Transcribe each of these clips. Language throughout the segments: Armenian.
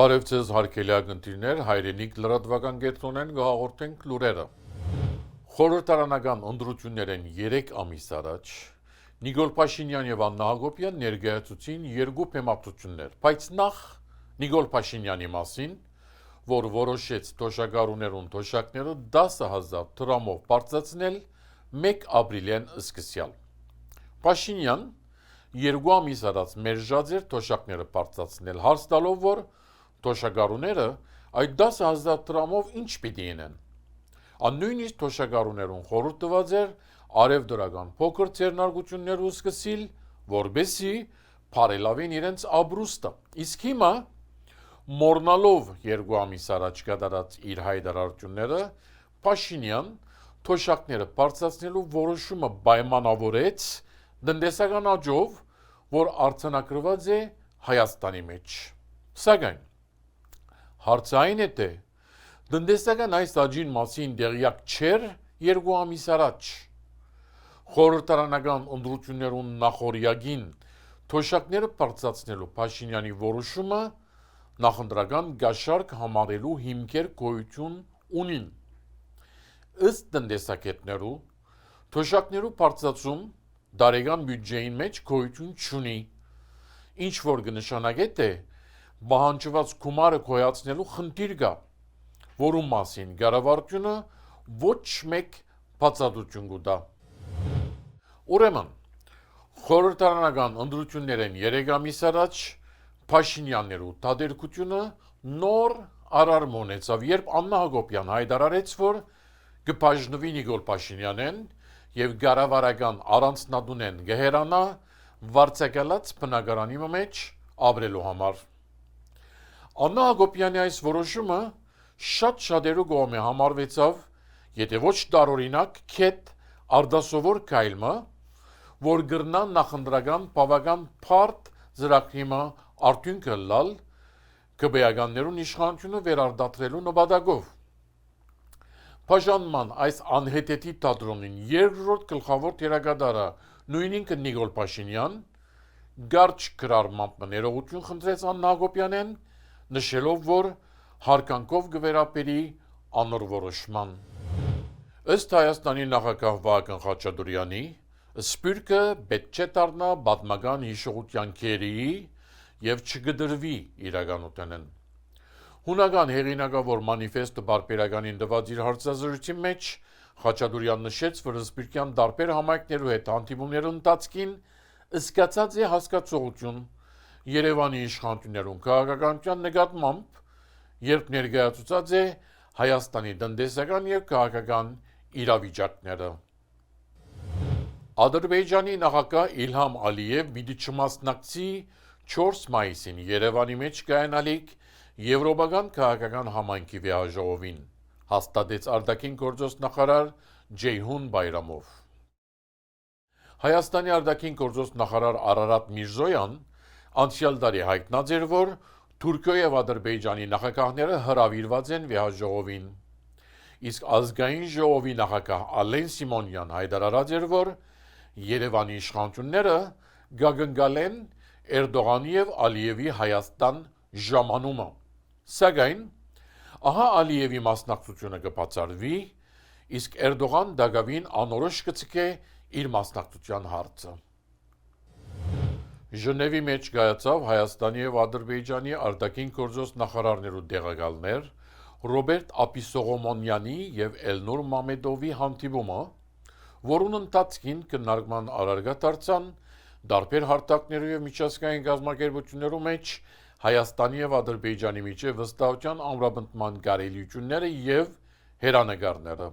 Բարև ձեզ հարգելի ակնթիներ, հայրենիք լրատվական կենտրոնեն գահաղորդենք լուրերը։ Խորհրդարանական ընտրություններ են 3 ամիս առաջ, Նիկոլ Փաշինյան եւ Աննա Հակոբյան ներկայացուցին երկու բեմադրություններ, բայց նախ Նիկոլ Փաշինյանի մասին, որ որոշեց թոշակառուներուն թոշակները 10,000 դրամով բարձրացնել 1 ապրիլյան սկսյալ։ Փաշինյան 2 ամիս առաջ մերժած էր թոշակները բարձրացնել, հարց տալով, որ թոշակառուները այդ 10,000 դրամով ինչ պիտի ինեն։ Նույնիսկ թոշակառուներուն խորհուրդ տված էր արևդրական փոքր ձեռնարկություններ սկսել, որբեսի բարելավեն իրենց ապրուստը։ Իսկ հիմա մորնալով 2 ամիս առաջ կատարած իր հայտարարությունները Փաշինյան թոշակները բարձրացնելու որոշումը պայմանավորեց տնտեսական աճով, որ արձանագրված է Հայաստանի մեջ։ Սակայն հարցը այն է, թե տնտեսական այս աճին մասին տեղյակ չէր 2 ամիս առաջ։ Խորհրդարանական ընտրություններուն նախօրյակին թոշակները բարձրացնելու Փաշինյանի որոշումը նախընտրական գաշարք համարելու հիմքեր գոյություն ունին։ Ըստ տնտեսագետներու թոշակներու բարձրացում դարեգան բյուջեին մեջ գոյություն չունի, ինչ որ կնշանակե թե բանջված գումարը գոյացնելու խնդիր կա, որում մասին կառավարությունը ոչ մեկ բացատրություն կտա։ Ուրեմն խորհրդարանական ընտրություններն 3 ամիս առաջ Փաշինյաններու դատարկությունը նոր արարմ ունեցավ, երբ Աննա Հակոբյան հայտարարեց, որ կբաժնվի Նիկոլ Փաշինյանեն եւ կառավարական առանձնատունեն գեհերանա վարձակալած բնակարանի մեջ ապրելու համար։ Աննա Հակոբյանի այս որոշումը շատ շատերու կողմէ համարվեցավ, եթե ոչ տարօրինակ, քեթ արդասովոր քայլը, որ գրնա նախընտրական բավական բարդ ծրագրիմը արդյունքը լալ կբեականներուն իշխանությունը վերարտադրելու նպատակով։ Բաժանման այս անհետեթի թատրոնին երկրորդ գլխավոր դերակատարը նույն ինքը Նիկոլ Փաշինյան գարչ գրառմամբ ներողություն խնդրեց Աննա Հակոբյանեն, նշելով, որ հարկանքով կվերապերի անոր որոշման։ Ըստ Հայաստանի նախագահ Վահագն Խաչատուրեանի, սպյուրքը պետք չէ դառնա պատմական հիշողության քերի եւ չգդրվի իրականութենեն։ Հունական հեղինակավոր մանիֆեստը բարբերականին տված իր հարցազրույցի մեջ Խաչատուրեան նշեց, որ սպյուրքյան տարբեր համայնքներու հետ հանդիպումներու ընթացքին սկացած է հասկացողություն Երևանի իշխանություններուն քաղաքականության նկատմամբ, երբ ներկայացուցած է Հայաստանի տնտեսական եւ քաղաքական իրավիճակները։ Ադրբեջանի նախագահ Իլհամ Ալիև պիտի չմասնակցի 4 մայիսին Երևանի մեջ կայանալիք Եվրոպական քաղաքական համայնքի վեհաժողովին, հաստատեց արտաքին գործոս նախարար Ջեյհուն Բայրամով։ Հայաստանի արտաքին գործոս նախարար Արարատ Միրզոյան անցյալ տարի հայտնած էր, որ Թուրքիա եւ Ադրբեջանի նախագահները հրավիրված են վեհաժողովին։ Իսկ ազգային ժողովի նախագահ Ալեն Սիմոնյան հայտարարած էր, որ Երևանի իշխանությունները գագնգալեն Էրդողանի եւ Ալիևի Հայաստան ժամանումը։ Սակայն ահա Ալիևի մասնակցությունը կբացառվի, իսկ Էրդողան դակավին անորոշ կցկե իր մասնակցության հարցը։ Ժնևի մեջ կայացավ Հայաստանի եւ Ադրբեջանի արտաքին գործոս նախարարներու տեղակալներ Ռոբերտ Ապիսողոմոնյանի եւ Էլնուր Մամեդովի հանդիպումը, որուն ընթացքին քննարկման առարկա դարձան տարբեր հարթակներու եւ միջազգային կազմակերպություններու մեջ Հայաստանի եւ Ադրբեջանի միջեւ վստահության ամրապնդման կարելիությունները եւ հերանեկարները։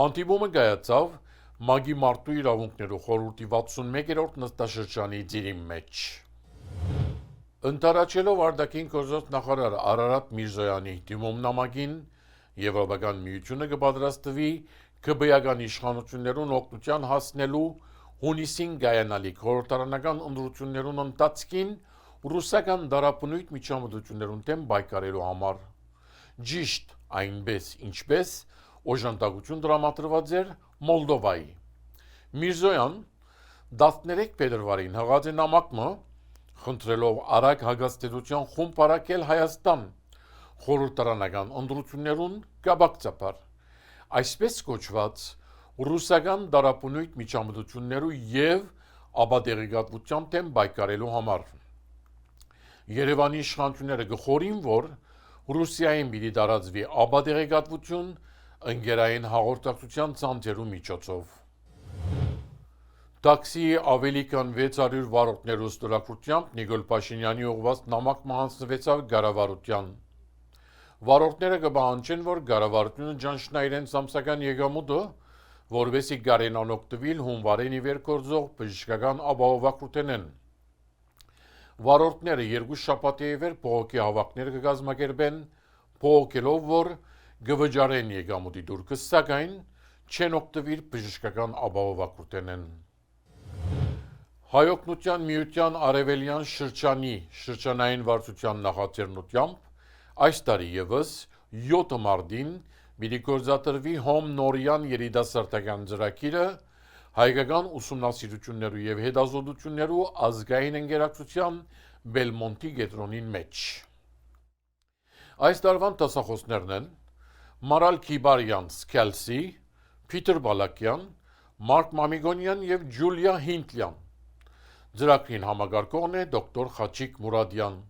Հանդիպումը կայացավ Մագի մարդու իրավունքներու խորհրդի 61-րդ նստաշրջանի ծիրի մեջ։ Ընթարաչելով արտաքին գործոս նախարար Արարատ Միրզոյանի դիմումնամակին Եվրոպական միությունը կպատրաստվի քբեական իշխանություններուն օգնության հասնելու հունիսին կայանալիք խորհրդարանական ընտրություններուն ընթացքին ռուսական դարաբնույթ միջամտություններուն դեմ պայքարելու համար։ Ճիշտ այնպես, ինչպես օժանդակություն տրամադրված էր Մոլդովայի։ Միրզոյան 13 փետրվարին հղած է նամակը, խնդրելով արագ հագաստելության խումբ արակել Հայաստան խորհրդարանական ընտրություններուն գաբակցաբար, այսպես կոչված ռուսական դարապունույթ միջամտություններու եւ աբադերեգատվության թեմ բայկարելու համար։ Երևանի իշխանությունները գխորին, որ Ռուսիային պիտի տարածվի աբադերեգատվություն ընկերային հաղորդակցության ցանցերու միջոցով։ Տաքսիի ավելի քան 600 վարորդներու ստորագրությամբ Նիկոլ Փաշինյանի ուղղված նամակ մահանձնվեցավ կառավարության։ Վարորդները կպահանջեն, որ կառավարությունը ճանչնա իրենց ամսական եկամուտը, որովհետեւ գարենան օգտվել հունվարին ի վեր գործող բժշկական ապահովակությունեն։ Վարորդները երկու շաբաթի ի վեր բողոքի հավաքներ կկազմակերպեն, բողոքելով, որ կվճարեն եկամուտի դուրքը, սակայն չեն օգտվել բժշկական ապահովակությունեն։ Հայօգնության միության արևելյան շրջանային վարչության նախաձեռնությամբ այս տարի եւս 7 մարտին պիտի գործադրվի Հոմ Նորյան երիտասարդական ծրագիրը հայկական ուսումնասիրություններու եւ հետազոտություններու ազգային ընկերակցության Բելմոնտի կենտրոնին մեջ։ Այս տարվան դասախոսներն են Մարալ Քիբարյան Սկելսի, Փիթեր Բալակյան, Մարկ Մամիգոնյան եւ Ջուլիա Հինտլյան։ Ծրագրին համագարկողն է դոկտոր Խաչիկ Մուրադյան։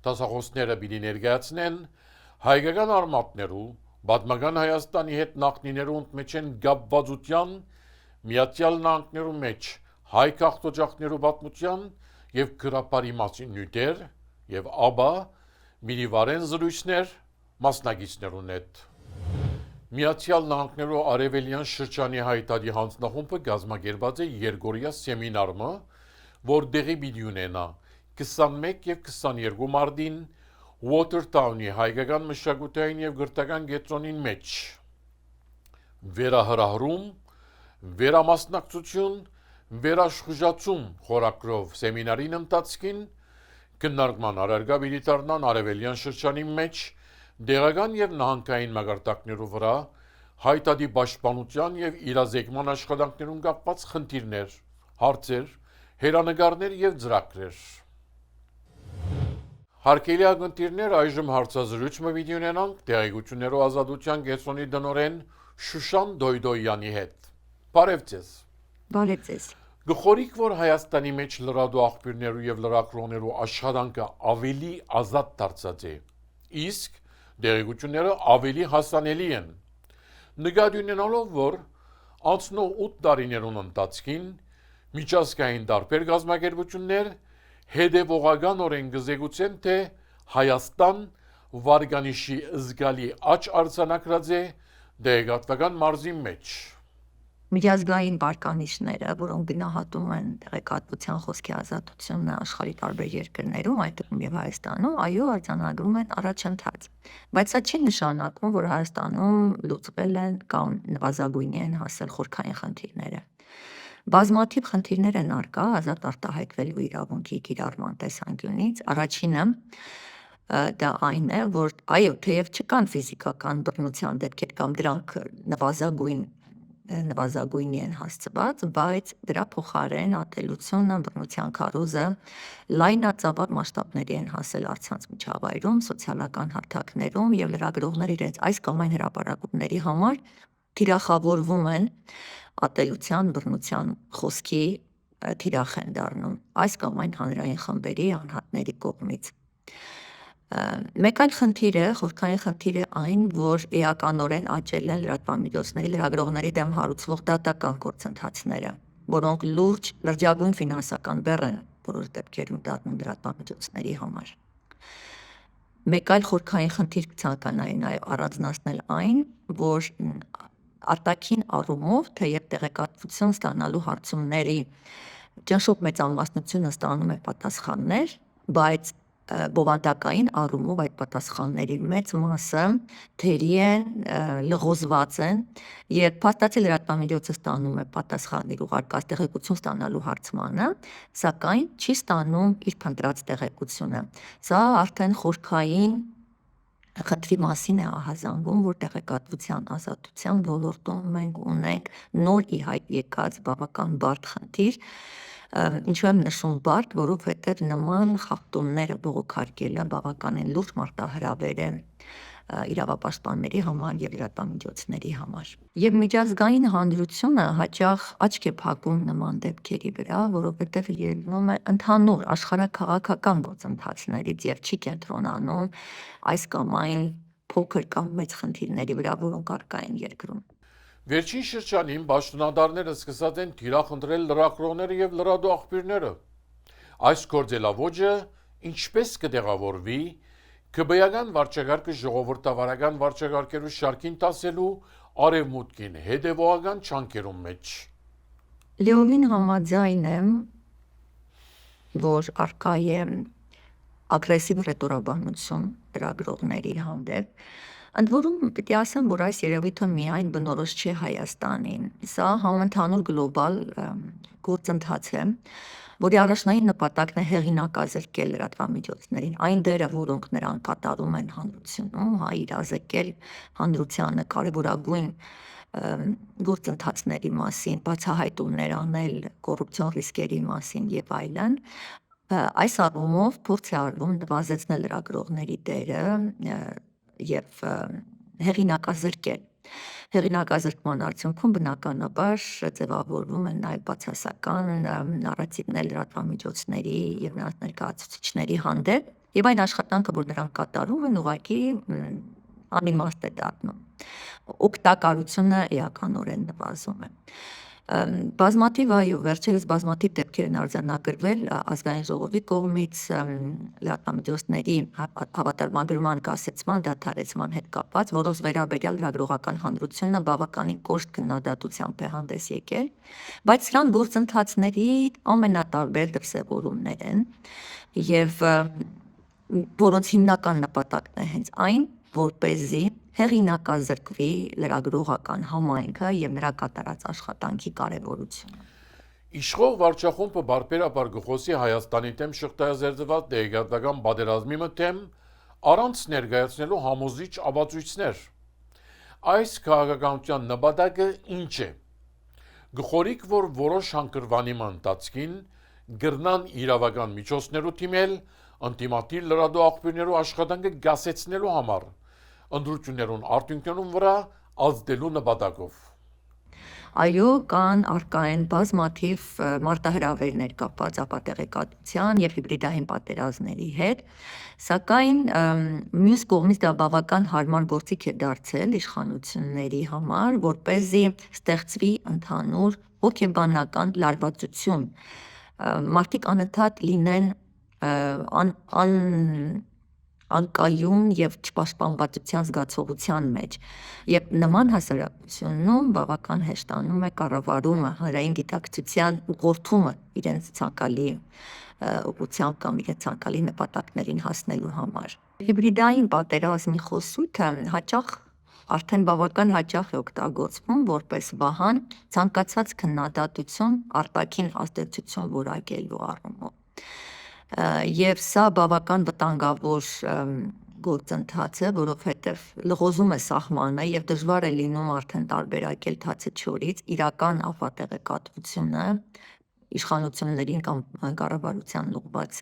Դասախոսները պիտի ներկայացնեն հայկական արմատներու, պատմական Հայաստանի հետ նախնիներու մեջ են գաբվածության, Միացյալ Նահանգներու մեջ հայ քաղաքոջախներու պատմության եւ գրապարի մասին նյութեր եւ ապա պիտի վարեն զրույցներ մասնակիցներուն հետ։ Միացյալ Նահանգներու արևելյան շրջանի հայտարարի հանձնախումբը կազմակերպած է երկօրյա սեմինարը, որ դեղի պիտի ունենա 21 եւ 22 մարտին Watertown-ի հայկական մշակութային եւ գրթական կենտրոնին մեջ։ Վերահրահրում, վերամասնակցություն, վերաշխուժացում խորագրով սեմինարին ընթացքին քննարկման առարկա պիտի դառնան արևելյան շրջանի մեջ դեղական եւ նահանգային մակարդակներու վրա հայտարարի պաշտպանության եւ իրազեկման աշխատանքներուն կապված խնդիրներ, հարցեր, հերանեկարներ եւ ծրագրեր։ Հարկելի ակնթիրներ այժմ հարցազրույցը պիտի ունենանք տեղեկություններով ազատության կենտրոնի տնօրեն Շուշան Դոյդոյանի հետ։ Բարև ձեզ։ Բարև ձեզ։ Գխորիկ, որ Հայաստանի մեջ լրատու աղբյուրներու եւ լրագրողներու աշխատանքը ավելի ազատ դարձած է, իսկ տեղեկությունները ավելի հասանելի են։ Նկատի ունենալով, որ անցնող 8 տարիներուն ընթացքին միջազգային տարբեր կազմակերպություններ հետևողականորեն կզեկուցեն, թե Հայաստան վարգանիշի զգալի աճ արձանագրած է տեղեկատվական մարզի մեջ։ Միջազգային վարկանիշները, որոնք գնահատում են տեղեկատվության խոսքի ազատությունը աշխարհի տարբեր երկրներում, այդ թվում եւ Հայաստանում, այո, արձանագրում են առաջընթաց։ Բայց սա չի նշանակում, որ Հայաստանում լուծվել են կամ նվազագույնի են հասել խորքային խնդիրները։ Բազմաթիվ խնդիրներ են առկա ազատ արտահայտվելու իրավունքի կիրառման տեսանկյունից։ Առաջինը դա այն է, որ այո, թեև չկան ֆիզիկական բռնության դեպքեր կամ դրանք նվազագույնի են հասցված, բայց դրա փոխարեն ատելությունը, բռնության քարոզը լայնածավալ մասշտաբների են հասել առցանց միջավայրում, սոցիալական հարթակներում եւ լրագրողները իրենց այս կամ այն հրապարակումների համար թիրախավորվում են ատելության, բռնության խոսքի թիրախ են դառնում այս կամ այն հանրային խմբերի անհատների կողմից։ Մեկ այլ խնդիր է, խորքային խնդիր է այն, որ էականորեն աճել են լրատվամիջոցների լրագրողների դեմ հարուցվող դատական գործընթացները, որոնք լուրջ լրջագույն ֆինանսական բեռ են որոշ դեպքերում դառնում լրատվամիջոցների համար։ Մեկ այլ խորքային խնդիր ցանկանայի նաև առանձնացնել այն, որ արտաքին առումով, թեև տեղեկատվություն ստանալու հարցումների ճնշող մեծամասնությունը ստանում է պատասխաններ, բայց բովանդակային առումով այդ պատասխանների մեծ մասը թերի են, լղոզված են եւ փաստացի լրատվամիջոցը ստանում է պատասխաններ ուղարկած տեղեկություն ստանալու հարցմանը, սակայն չի ստանում իր փնտրած տեղեկությունը։ Սա արդեն խորքային խնդրի մասին է ահազանգում, որ տեղեկատվության ազատության ոլորտում մենք ունենք նոր ի հայտ եկած բավական բարդ խնդիր, Ինչու եմ նշում բարդ, որովհետև նման խախտումները բողոքարկելը բավականին լուրջ մարտահրավեր է իրավապաշտպանների համար եւ լրատվամիջոցների համար։ Եվ միջազգային հանրությունը հաճախ աչք է փակում նման դեպքերի վրա, որովհետև ելնում է ընդհանուր աշխարհաքաղաքական գործընթացներից եւ չի կենտրոնանում այս կամ այն փոքր կամ մեծ խնդիրների վրա, որոնք առկա են երկրում։ Վերջին շրջանին պաշտոնատարները սկսած են թիրախնդրել լրագրողները եւ լրատու աղբյուրները։ Այս գործելավոճը ինչպես կտեղավորվի ԿԲ-ական վարչագարկը ժողովրդավարական վարչագարկերու շարքին տասելու արևմուտքին հետևողական չանքերում մեջ։ Լեոնին համաձայն եմ, որ առկա է ագրեսիվ ռետորաբանություն լրագրողների հանդեպ, ընդ որում պիտի ասեմ, որ այս երևույթը միայն բնորոշ չէ Հայաստանին, սա համընդհանուր գլոբալ գործընթաց է, որի առաջնային նպատակն է հեղինակազրկել լրատվամիջոցներին, այն դերը, որոնք նրան կատարում են հանրությունում, իրազեկել հանրությանը կարևորագույն գործընթացների մասին, բացահայտումներ անել կոռուպցիոն ռիսկերի մասին եւ այլն, այս առումով փորձ է արվում նվազեցնել լրագրողների դերը եւ հեղինակազրկել։ Հեղինակազրկման արդյունքում բնականաբար ձևավորվում են նաև բացասական նարատիվներ լրատվամիջոցների եւ նրանց ներկայացուցիչների հանդեպ, եւ այն աշխատանքը, որ նրանք կատարում են, ուղղակի անիմաստ է դառնում։ Օգտակարությունը էականորեն նվազում է։ Բազմաթիվ վերջերս բազմաթիվ դեպքեր են արձանագրվել ազգային ժողովի կողմից լրատվամիջոցների հավատարմագրման կասեցման, դադարեցման հետ կապված, որոնց վերաբերյալ լրագրողական հանրությունը բավականին կոշտ քննադատությամբ է հանդես եկել, բայց սրանք գործընթացների ամենատարբեր դրսևորումներ են եւ որոնց հիմնական նպատակն է հենց այն, որպեսզի հեղինակազրկվի լրագրողական համայնքը եւ նրա կատարած աշխատանքի կարեւորությունը։ Իշխող վարչախումբը բարբերաբար գխոսի Հայաստանի դեմ շղթայազերծված դեղատվական պատերազմի մտեմ առանց ներկայացնելու համոզիչ ապացույցներ։ Այս քաղաքականության նպատակը ինչ է։ Գխորիկ, որ որոշ հանգրվանիման ընթացքին գրնան իրավական միջոցներու թիմել անտիմատիր լրատու աղբյուրներու աշխատանքը գասեցնելու համար, ընդրություններուն արդյունքներուն վրա ազդելու նպատակով։ Այո, կան առկա են բազմաթիվ մարտահրավերներ կապված ապատեղեկատվության եւ հիբրիդային պատերազմների հետ, սակայն մյուս կողմից դա բավական հարմար գործիք է դարձել իշխանությունների համար, որպեսզի ստեղծվի ընդհանուր հոգեբանական լարվածություն, մարդիկ անընդհատ լինեն անկայուն եւ չպաշտպանվածության զգացողության մեջ, եւ նման հասարակությունում բավական հեշտանում է կառավարումը հանրային գիտակցության ուղղորդումը իրենց ցանկալի ուղղությամբ կամ իրենց ցանկալի նպատակներին հասնելու համար։ Հիբրիդային պատերազմի խոսույթը արդեն բավական հաճախ է օգտագործվում որպես վահան ցանկացած քննադատություն արտաքին ազդեցություն որակելու առումով։ Եվ սա բավական վտանգավոր գործընթաց է, որովհետև լղոզում է սահմանը եւ դժվար է լինում արդեն տարբերակել թացը չորից իրական ապատեղեկատվությունը իշխանություններին կամ կառավարության ուղղված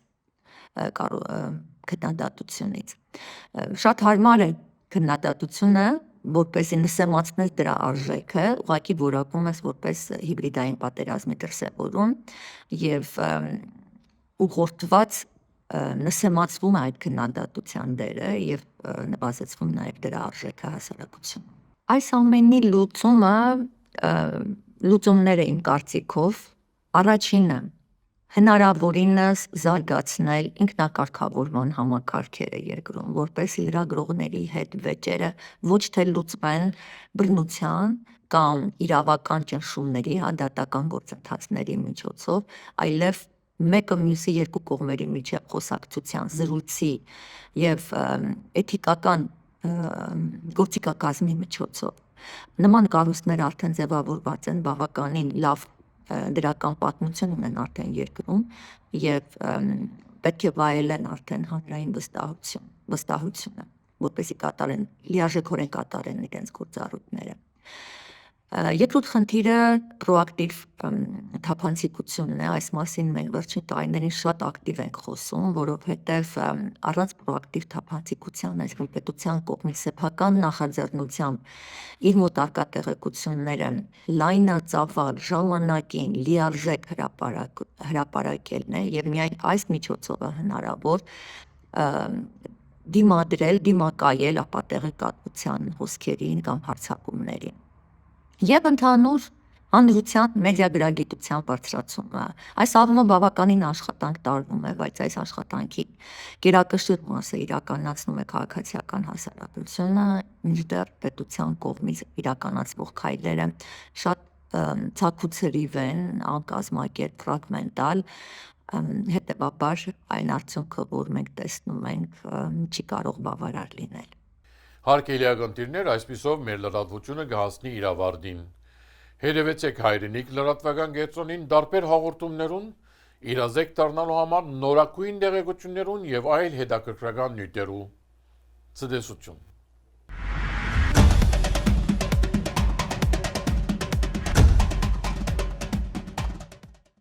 քննադատությունից։ Շատ հարմար է քննադատությունը, որպեսզի նսեմացնել դրա արժեքը, ուղղակի որակում ես որպես հիբրիդային պատերազմի դրսևորում եւ ուղղորդված նսեմացվում է այդ քննադատության դերը եւ նվազեցվում նաեւ դրա արժեքը հասարակությունում։ Այս ամենի լուծումները իմ կարծիքով առաջինը հնարավորինս զարգացնել ինքնակարգավորման համակարգերը երկրում, որպեսզի լրագրողների հետ վեճերը ոչ թե լուծվեն բռնության կամ իրավական ճնշումների, դատական գործընթացների միջոցով, այլև մեկը մյուսի երկու կողմերի միջև խոսակցության, զրույցի եւ էթիկական գործիքակազմի միջոցով։ Նման կառույցներ արդեն ձևավորված են, բավականին լավ դրական պատմություն ունեն արդեն երկրում եւ պետք է վայելեն արդեն հանրային վստահությունը, որպեսզի լիարժեքորեն կատարեն իրենց գործառույթները։ Երկրորդ խնդիրը պրոակտիվ թափանցիկությունն է, այս մասին մենք վերջին տարիներին շատ ակտիվ ենք խոսում, որովհետև առանց պրոակտիվ թափանցիկության այս պետության կողմից սեփական նախաձեռնությամբ իր մոտ արկա տեղեկությունները լայնածավալ, ժամանակին, լիարժեք հրապարակելն է եւ միայն այս միջոցով է հնարավոր դիմակայել ապա տեղեկատվության հոսքերին կամ հարձակումներին։ Եվ ընդհանուր հանրության մեդիագրագիտության բարձրացումը։ Այս առումով բավականին աշխատանք տարվում է, բայց այս աշխատանքի գերակշիռ մասը իրականացնում է քաղաքացիական հասարակությունը, մինչդեռ պետության կողմից իրականացվող քայլերը շատ ցաքուցրիվ են, անկազմակերպ, ֆրագմենտալ, հետևաբար այն արդյունքը, որ մենք տեսնում ենք, չի կարող բավարար լինել։ Հարկ էլիագնդիրներ, այսպիսով մեր լրատվությունը կհասնի իր ավարտին։ Հետևեցեք Հայրենիք լրատվական կենտրոնին տարբեր հաղորդումներուն, իրազեկ դառնալու համար նորագույն տեղեկություններուն եւ այլ հետաքրքրական նյութերու։ Ցտեսություն։